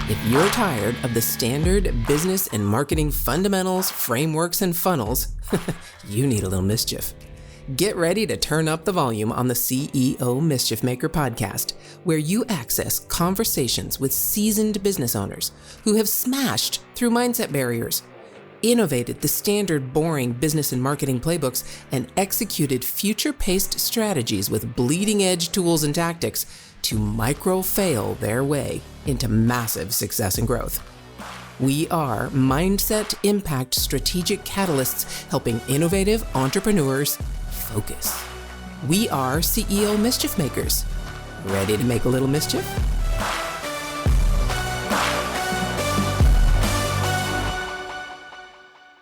If you're tired of the standard business and marketing fundamentals, frameworks, and funnels, you need a little mischief. Get ready to turn up the volume on the CEO Mischief Maker podcast, where you access conversations with seasoned business owners who have smashed through mindset barriers, innovated the standard boring business and marketing playbooks, and executed future-paced strategies with bleeding-edge tools and tactics to micro-fail their way into massive success and growth. We are Mindset Impact Strategic Catalysts helping innovative entrepreneurs focus. We are CEO Mischief Makers. Ready to make a little mischief?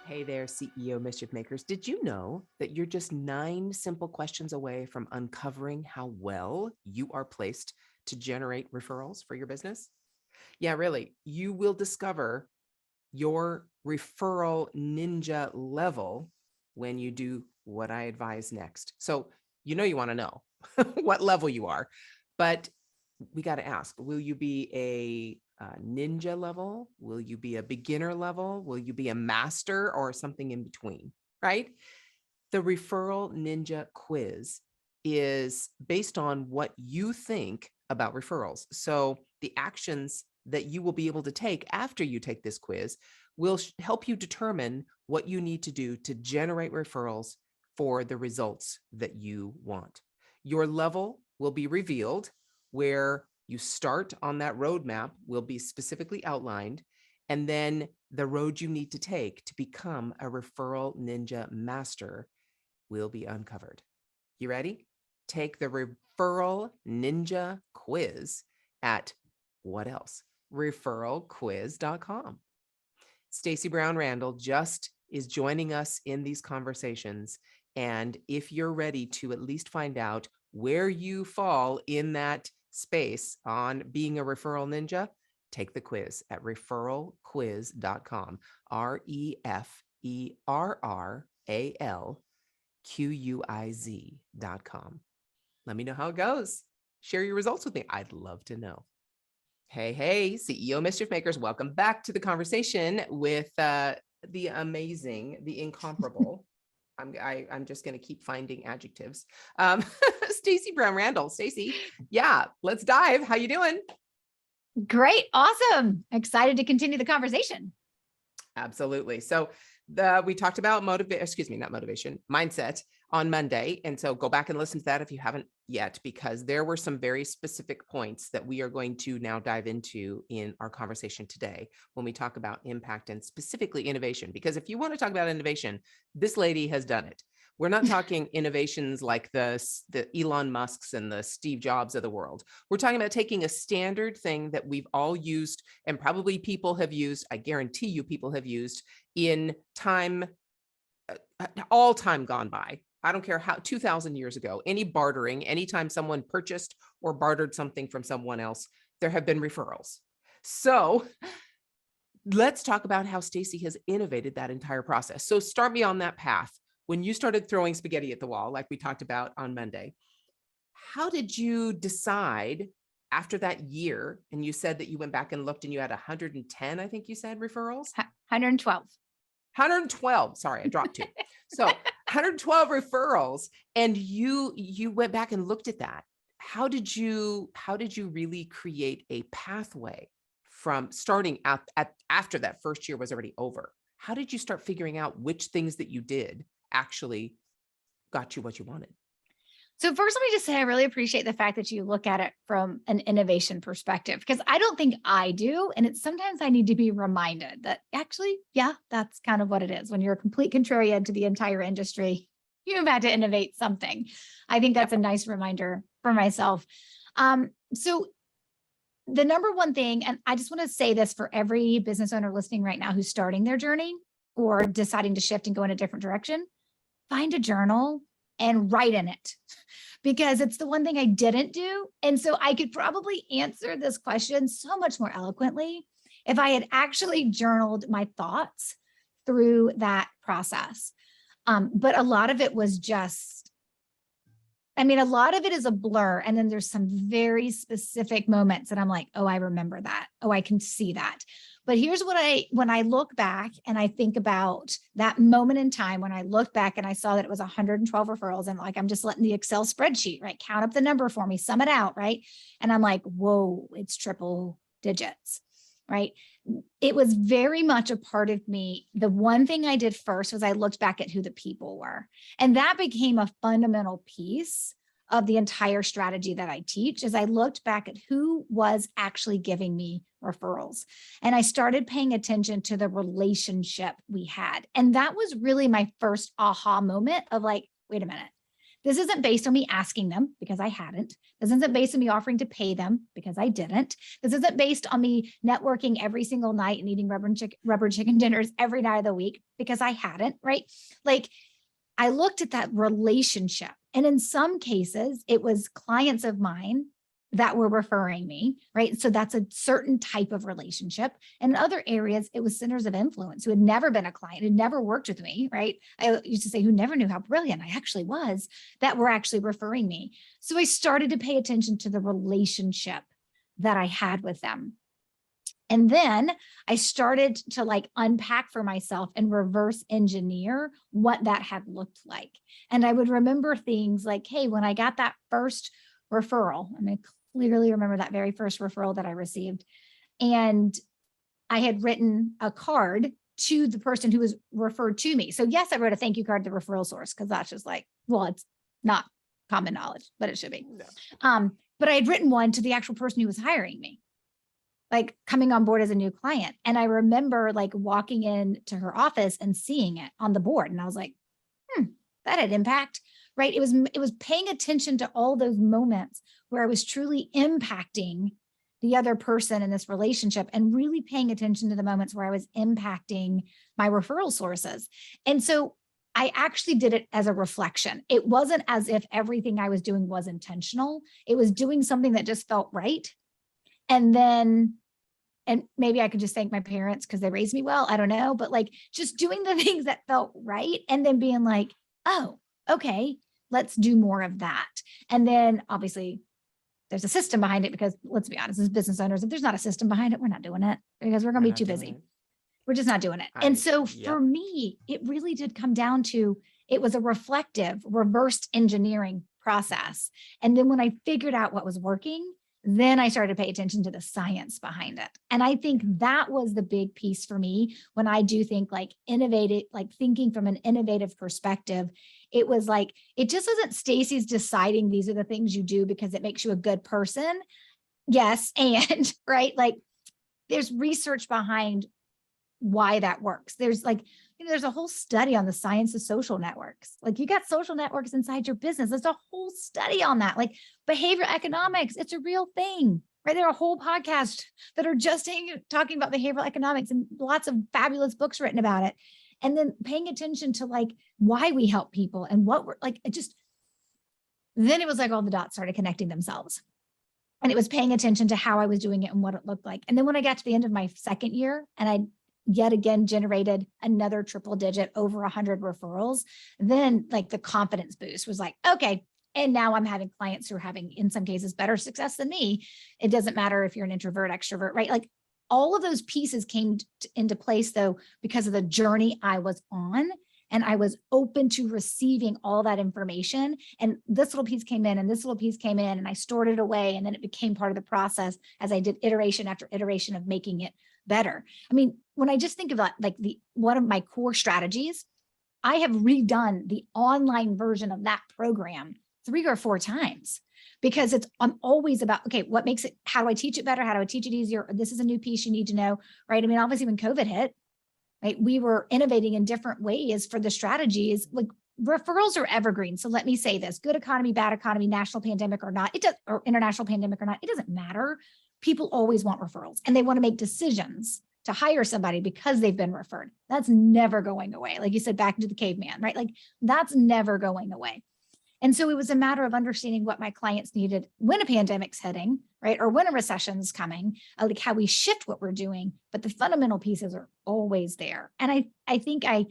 Hey there, CEO Mischief Makers. Did you know that you're just 9 simple questions away from uncovering how well you are placed to generate referrals for your business? Yeah, really. You will discover your referral ninja level when you do what I advise next. So, you want to know what level you are, but we got to ask, will you be a ninja level? Will you be a beginner level? Will you be a master or something in between, right? The Referral Ninja Quiz is based on what you think about referrals. So the actions that you will be able to take after you take this quiz will help you determine what you need to do to generate referrals for the results that you want. Your level will be revealed, where you start on that roadmap will be specifically outlined, and then the road you need to take to become a Referral Ninja Master will be uncovered. You ready? Take the Referral Ninja Quiz at what else? referralquiz.com. Stacey Brown Randall just is joining us in these conversations. And if you're ready to at least find out where you fall in that space on being a referral ninja, take the quiz at referralquiz.com. referralquiz.com. Let me know how it goes. Share your results with me. I'd love to know. Hey, CEO Mischief Makers, welcome back to the conversation with the amazing, the incomparable. I'm just going to keep finding adjectives. Stacey Brown Randall. Stacey, yeah, let's dive. How you doing? Great. Awesome. Excited to continue the conversation. Absolutely. So we talked about mindset on Monday. And so go back and listen to that if you haven't yet, because there were some very specific points that we are going to now dive into in our conversation today when we talk about impact and specifically innovation. Because if you want to talk about innovation, this lady has done it. We're not talking innovations like the Elon Musks and the Steve Jobs of the world. We're talking about taking a standard thing that we've all used and probably people have used. I guarantee you people have used in time, all time gone by. I don't care how, 2,000 years ago, any bartering, anytime someone purchased or bartered something from someone else, there have been referrals. So let's talk about how Stacey has innovated that entire process. So start me on that path. When you started throwing spaghetti at the wall, like we talked about on Monday, how did you decide after that year? And you said that you went back and looked and you had 110, I think you said, referrals? 112. 112. Sorry, I dropped 2. So 112 referrals. And you went back and looked at that. How did you really create a pathway from starting out after that first year was already over? How did you start figuring out which things that you did actually got you what you wanted? So first, let me just say, I really appreciate the fact that you look at it from an innovation perspective, because I don't think I do. And it's sometimes I need to be reminded that actually, yeah, that's kind of what it is. When you're a complete contrarian to the entire industry, you've had to innovate something. I think that's a nice reminder for myself. So the number one thing, and I just want to say this for every business owner listening right now who's starting their journey or deciding to shift and go in a different direction, find a journal and write in it, because it's the one thing I didn't do. And so I could probably answer this question so much more eloquently if I had actually journaled my thoughts through that process. But a lot of it was just I mean, a lot of it is a blur. And then there's some very specific moments that I'm like, oh, I remember that. Oh, I can see that. But here's what when I look back and I think about that moment in time, when I looked back and I saw that it was 112 referrals, and like, I'm just letting the Excel spreadsheet, right? Count up the number for me, sum it out, right? And I'm like, whoa, it's triple digits, right? It was very much a part of me. The one thing I did first was I looked back at who the people were. And that became a fundamental piece of the entire strategy that I teach, is I looked back at who was actually giving me referrals. And I started paying attention to the relationship we had. And that was really my first aha moment of like, wait a minute. This isn't based on me asking them, because I hadn't. This isn't based on me offering to pay them, because I didn't. This isn't based on me networking every single night and eating rubber chicken dinners every night of the week, because I hadn't, right? Like, I looked at that relationship. And in some cases, it was clients of mine that were referring me, right? So that's a certain type of relationship. And in other areas, it was centers of influence who had never been a client, who never worked with me, right? I used to say who never knew how brilliant I actually was, that were actually referring me. So I started to pay attention to the relationship that I had with them. And then I started to like unpack for myself and reverse engineer what that had looked like. And I would remember things like, hey, when I got that first referral, I mean, clearly remember that very first referral that I received. And I had written a card to the person who was referred to me. So yes, I wrote a thank you card to the referral source, because that's just like, well, it's not common knowledge, but it should be. No. But I had written one to the actual person who was hiring me, like coming on board as a new client. And I remember like walking into her office and seeing it on the board. And I was like, that had impact, right? It was paying attention to all those moments where I was truly impacting the other person in this relationship, and really paying attention to the moments where I was impacting my referral sources. And so I actually did it as a reflection. It wasn't as if everything I was doing was intentional. It was doing something that just felt right. And maybe I could just thank my parents because they raised me well. I don't know, but like just doing the things that felt right, and then being like, oh, okay, let's do more of that. And then obviously there's a system behind it, because let's be honest, as business owners, if there's not a system behind it, we're not doing it, because we're going to be too busy. We're just not doing it. And so for me, it really did come down to, it was a reflective, reversed engineering process. And then when I figured out what was working, then I started to pay attention to the science behind it. And I think that was the big piece for me when I do think like innovative, like thinking from an innovative perspective. It was like, it just isn't Stacey's deciding these are the things you do because it makes you a good person. Yes. And right. Like there's research behind why that works. There's like, there's a whole study on the science of social networks. Like you got social networks inside your business. There's a whole study on that. Like behavioral economics, it's a real thing, right? There are a whole podcast that are just talking about behavioral economics, and lots of fabulous books written about it. And then paying attention to like why we help people and what we're like, then it was like all the dots started connecting themselves. And it was paying attention to how I was doing it and what it looked like. And then when I got to the end of my second year and I yet again generated another triple digit, over 100 referrals, then like the confidence boost was like, okay. And now I'm having clients who are having, in some cases, better success than me. It doesn't matter if you're an introvert, extrovert, right? Like all of those pieces came into place though, because of the journey I was on. And I was open to receiving all that information. And this little piece came in and this little piece came in, and I stored it away. And then it became part of the process as I did iteration after iteration of making it better. I mean, when I just think about like one of my core strategies, I have redone the online version of that program 3 or 4 times, because I'm always about, okay, what makes it, how do I teach it better? How do I teach it easier? This is a new piece you need to know, right? I mean, obviously when COVID hit, right, we were innovating in different ways for the strategies. Like referrals are evergreen. So let me say this: good economy, bad economy, national pandemic or not, or international pandemic or not, it doesn't matter. People always want referrals, and they want to make decisions to hire somebody because they've been referred. That's never going away. Like you said, back into the caveman, right? Like that's never going away. And so it was a matter of understanding what my clients needed when a pandemic's hitting, right? Or when a recession's coming, like how we shift what we're doing, but the fundamental pieces are always there. And I think I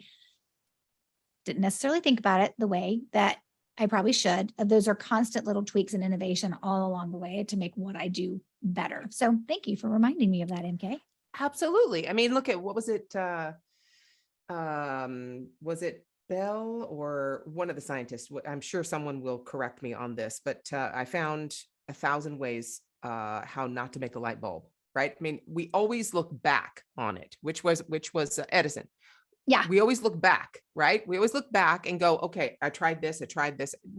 didn't necessarily think about it the way that I probably should. Those are constant little tweaks and innovation all along the way to make what I do better. So thank you for reminding me of that, MK. Absolutely. I mean, look at, what was it? Was it Bell or one of the scientists? I'm sure someone will correct me on this, but I found 1,000 ways how not to make a light bulb, right? I mean, we always look back on it, which was Edison. Yeah. We always look back, right? We always look back and go, okay, I tried this.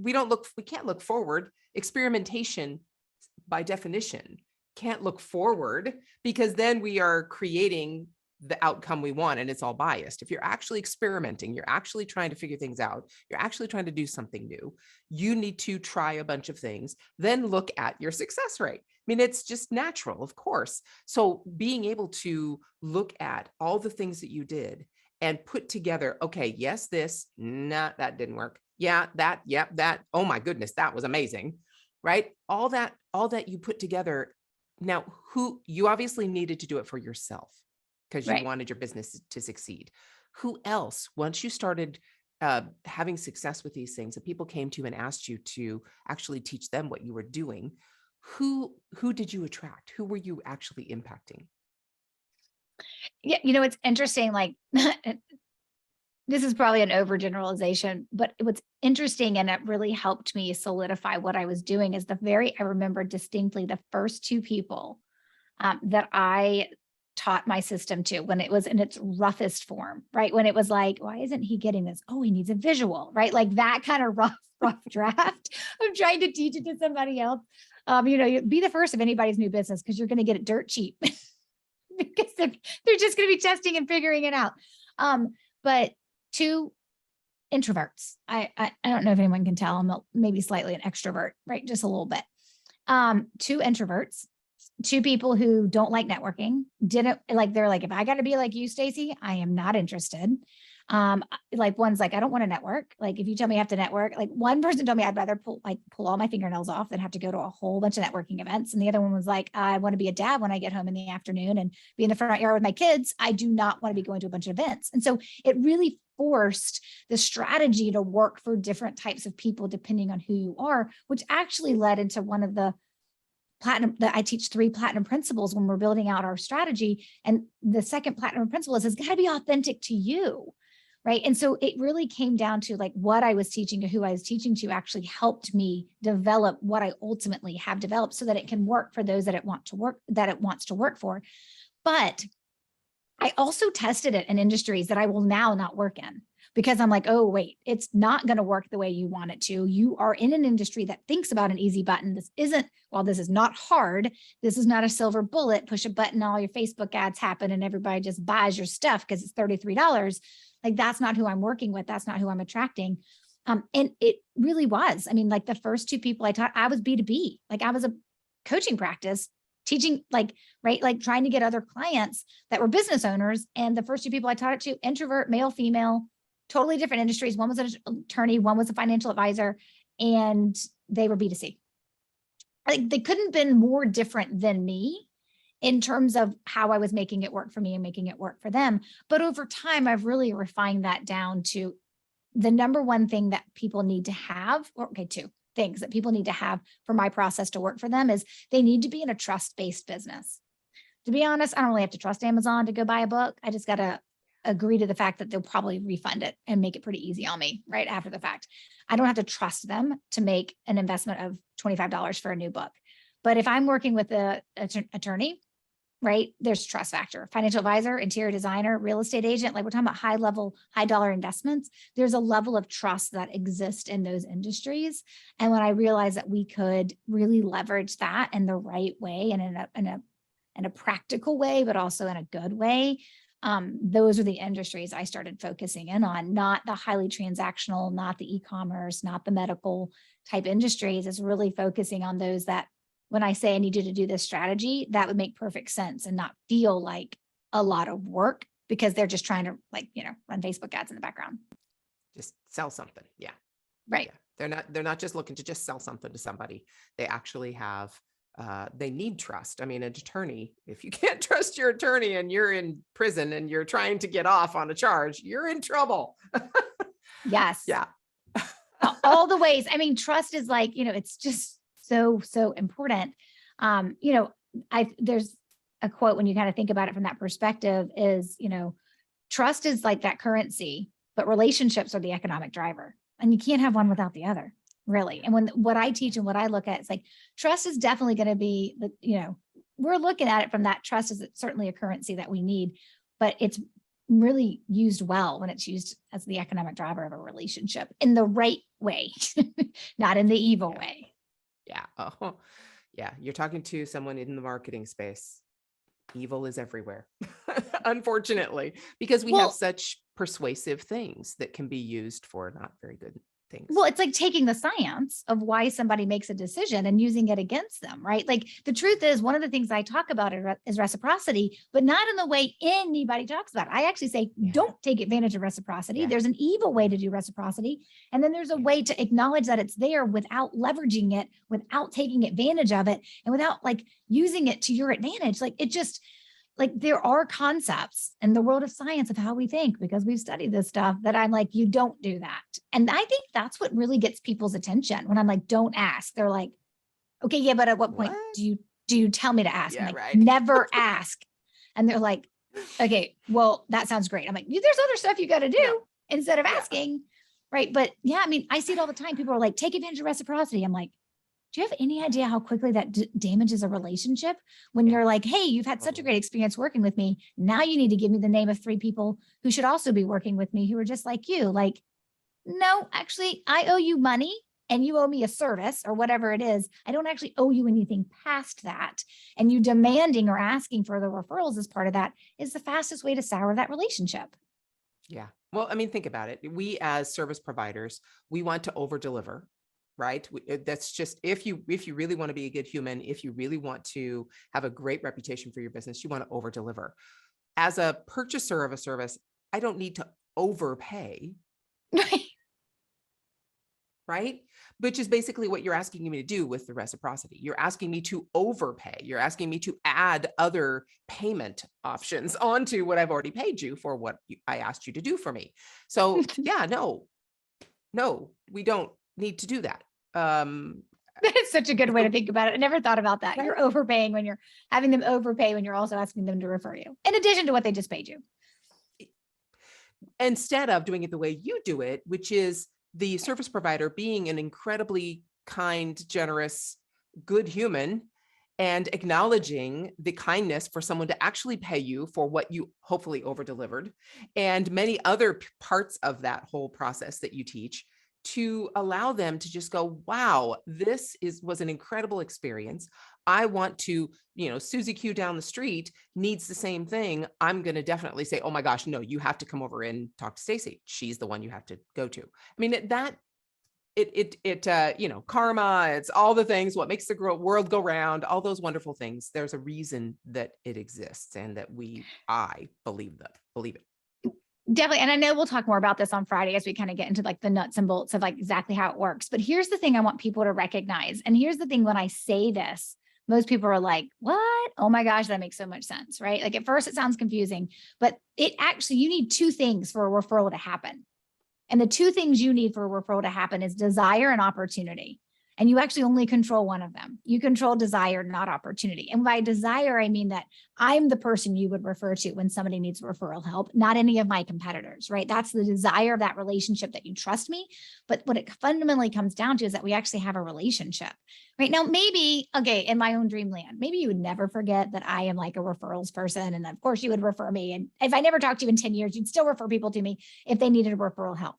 We can't look forward. Experimentation by definition can't look forward, because then we are creating the outcome we want, and it's all biased. If you're actually experimenting, you're actually trying to figure things out, you're actually trying to do something new, you need to try a bunch of things, then look at your success rate. I mean, it's just natural, of course. So being able to look at all the things that you did and put together, okay, yes, this, nah, that didn't work. Yeah, that, yep, that, oh my goodness, that was amazing, right? All that you put together. Now, you obviously needed to do it for yourself because you wanted your business to succeed. Who else, once you started having success with these things, and people came to you and asked you to actually teach them what you were doing, who did you attract? Who were you actually impacting? Yeah. It's interesting. Like this is probably an overgeneralization, but what's interesting and it really helped me solidify what I was doing is I remember distinctly the first two people that I taught my system to when it was in its roughest form, right? When it was like, why isn't he getting this? Oh, he needs a visual, right? Like that kind of rough draft of trying to teach it to somebody else. Be the first of anybody's new business because you're going to get it dirt cheap because they're just going to be testing and figuring it out. But two introverts. I don't know if anyone can tell. I'm maybe slightly an extrovert, right? Just a little bit. Two introverts, two people who don't like networking, they're like, if I got to be like you, Stacey, I am not interested. Like one's like, I don't want to network. Like if you tell me I have to network, like one person told me I'd rather pull all my fingernails off than have to go to a whole bunch of networking events. And the other one was like, I want to be a dad when I get home in the afternoon and be in the front yard with my kids. I do not want to be going to a bunch of events. And so it really forced the strategy to work for different types of people, depending on who you are, which actually led into one of the I teach 3 platinum principles when we're building out our strategy. And the second platinum principle is it's got to be authentic to you. Right. And so it really came down to like what I was teaching to who I was teaching to actually helped me develop what I ultimately have developed so that it can work for those that it wants to work for. But I also tested it in industries that I will now not work in because I'm like, oh, wait, it's not going to work the way you want it to. You are in an industry that thinks about an easy button. This is not hard. This is not a silver bullet, push a button, all your Facebook ads happen and everybody just buys your stuff because it's $33. Like that's not who I'm working with. That's not who I'm attracting. And it really was. I mean, like the first 2 people I taught, I was B2B. Like I was a coaching practice teaching, like trying to get other clients that were business owners. And the first 2 people I taught it to, introvert, male, female, totally different industries. One was an attorney, one was a financial advisor, and they were B2C. Like they couldn't have been more different than me in terms of how I was making it work for me and making it work for them. But over time, I've really refined that down to the number one thing that people need to have, 2 things that people need to have for my process to work for them is they need to be in a trust-based business. To be honest, I don't really have to trust Amazon to go buy a book. I just got to agree to the fact that they'll probably refund it and make it pretty easy on me right after the fact. I don't have to trust them to make an investment of $25 for a new book. But if I'm working with an attorney, right, there's trust factor. Financial advisor, interior designer, real estate agent, like we're talking about high level, high dollar investments. There's a level of trust that exists in those industries. And when I realized that we could really leverage that in the right way and in a practical way, but also in a good way, those are the industries I started focusing in on, not the highly transactional, not the e-commerce, not the medical type industries. It's really focusing on those that when I say I need you to do this strategy, that would make perfect sense and not feel like a lot of work because they're just trying to run Facebook ads in the background. Just sell something. Yeah. Right. Yeah. They're not just looking to just sell something to somebody. They actually have, they need trust. I mean, an attorney, if you can't trust your attorney and you're in prison and you're trying to get off on a charge, you're in trouble. Yes. Yeah. All the ways. I mean, trust is like, it's just so, so important. You know, there's a quote when you kind of think about it from that perspective is, trust is like that currency, but relationships are the economic driver. And you can't have one without the other, really. And what I teach and what I look at, it's like trust is definitely going to be we're looking at it from that. Trust is certainly a currency that we need, but it's really used well when it's used as the economic driver of a relationship in the right way, not in the evil way. Yeah. Oh, yeah. You're talking to someone in the marketing space. Evil is everywhere, unfortunately, because we have Well, such persuasive things that can be used for not very good things. Well, it's like taking the science of why somebody makes a decision and using it against them, right? Like the truth is, one of the things I talk about is reciprocity, but not in the way anybody talks about it. I actually say, don't take advantage of reciprocity. Yeah. There's an evil way to do reciprocity. And then there's a way to acknowledge that it's there without leveraging it, without taking advantage of it, and without like using it to your advantage. Like it just, like there are concepts in the world of science of how we think, because we've studied this stuff, that I'm like, you don't do that. And I think that's what really gets people's attention when I'm like, don't ask. They're like, okay, yeah, but at what point do you tell me to ask? I'm like, right. Never ask. And they're like, okay, well, that sounds great. I'm like, there's other stuff you got to do instead of asking. Right. But yeah, I mean, I see it all the time. People are like, take advantage of reciprocity. I'm like, do you have any idea how quickly that damages a relationship when you're like, hey, you've had such a great experience working with me. Now you need to give me the name of 3 people who should also be working with me who are just like you. Like, no, actually, I owe you money and you owe me a service or whatever it is. I don't actually owe you anything past that. And you demanding or asking for the referrals as part of that is the fastest way to sour that relationship. Yeah. Well, I mean, think about it. We as service providers, we want to over deliver. Right. That's just, if you really want to be a good human, if you really want to have a great reputation for your business, you want to over deliver. As a purchaser of a service, I don't need to overpay. Right. Which is basically what you're asking me to do with the reciprocity. You're asking me to overpay. You're asking me to add other payment options onto what I've already paid you for what I asked you to do for me. So yeah, no, we don't need to do that. That is such a good way to think about it. I never thought about that. Right? You're overpaying when you're having them overpay, when you're also asking them to refer you, in addition to what they just paid you. Instead of doing it the way you do it, which is the service provider being an incredibly kind, generous, good human, and acknowledging the kindness for someone to actually pay you for what you hopefully over delivered, and many other parts of that whole process that you teach, to allow them to just go, wow, this was an incredible experience. I want to, Susie Q down the street needs the same thing. I'm going to definitely say, oh my gosh, no, you have to come over and talk to Stacey. She's the one you have to go to. I mean, karma, it's all the things, what makes the world go round, all those wonderful things. There's a reason that it exists, and that I believe it. Definitely. And I know we'll talk more about this on Friday as we kind of get into like the nuts and bolts of like exactly how it works. But here's the thing I want people to recognize. And here's the thing, when I say this, most people are like, what? Oh my gosh, that makes so much sense, right? Like at first it sounds confusing, but you need 2 things for a referral to happen. And the 2 things you need for a referral to happen is desire and opportunity. And you actually only control one of them. You control desire, not opportunity. And by desire, I mean that I'm the person you would refer to when somebody needs referral help, not any of my competitors, right? That's the desire of that relationship, that you trust me. But what it fundamentally comes down to is that we actually have a relationship, right? Now, maybe, okay, in my own dreamland, maybe you would never forget that I am like a referrals person. And of course you would refer me. And if I never talked to you in 10 years, you'd still refer people to me if they needed a referral help.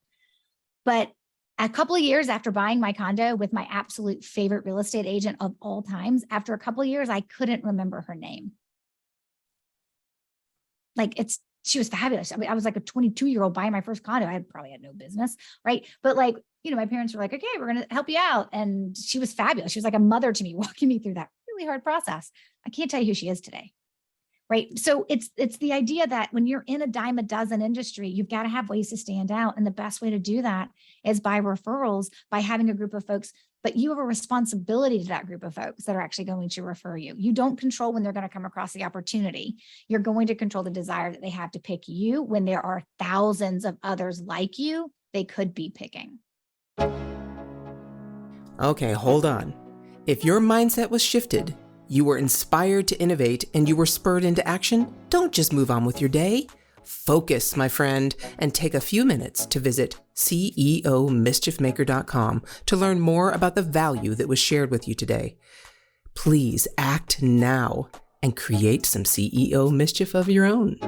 But a couple of years after buying my condo with my absolute favorite real estate agent of all times, after a couple of years, I couldn't remember her name. She was fabulous. I mean, I was like a 22-year-old buying my first condo. I probably had no business, right? But like, my parents were like, okay, we're going to help you out. And she was fabulous. She was like a mother to me, walking me through that really hard process. I can't tell you who she is today. Right. So it's the idea that when you're in a dime a dozen industry, you've got to have ways to stand out. And the best way to do that is by referrals, by having a group of folks, but you have a responsibility to that group of folks that are actually going to refer you. You don't control when they're going to come across the opportunity. You're going to control the desire that they have to pick you when there are thousands of others like you they could be picking. Okay, hold on. If your mindset was shifted, you were inspired to innovate, and you were spurred into action, don't just move on with your day. Focus, my friend, and take a few minutes to visit ceomischiefmaker.com to learn more about the value that was shared with you today. Please act now and create some CEO mischief of your own.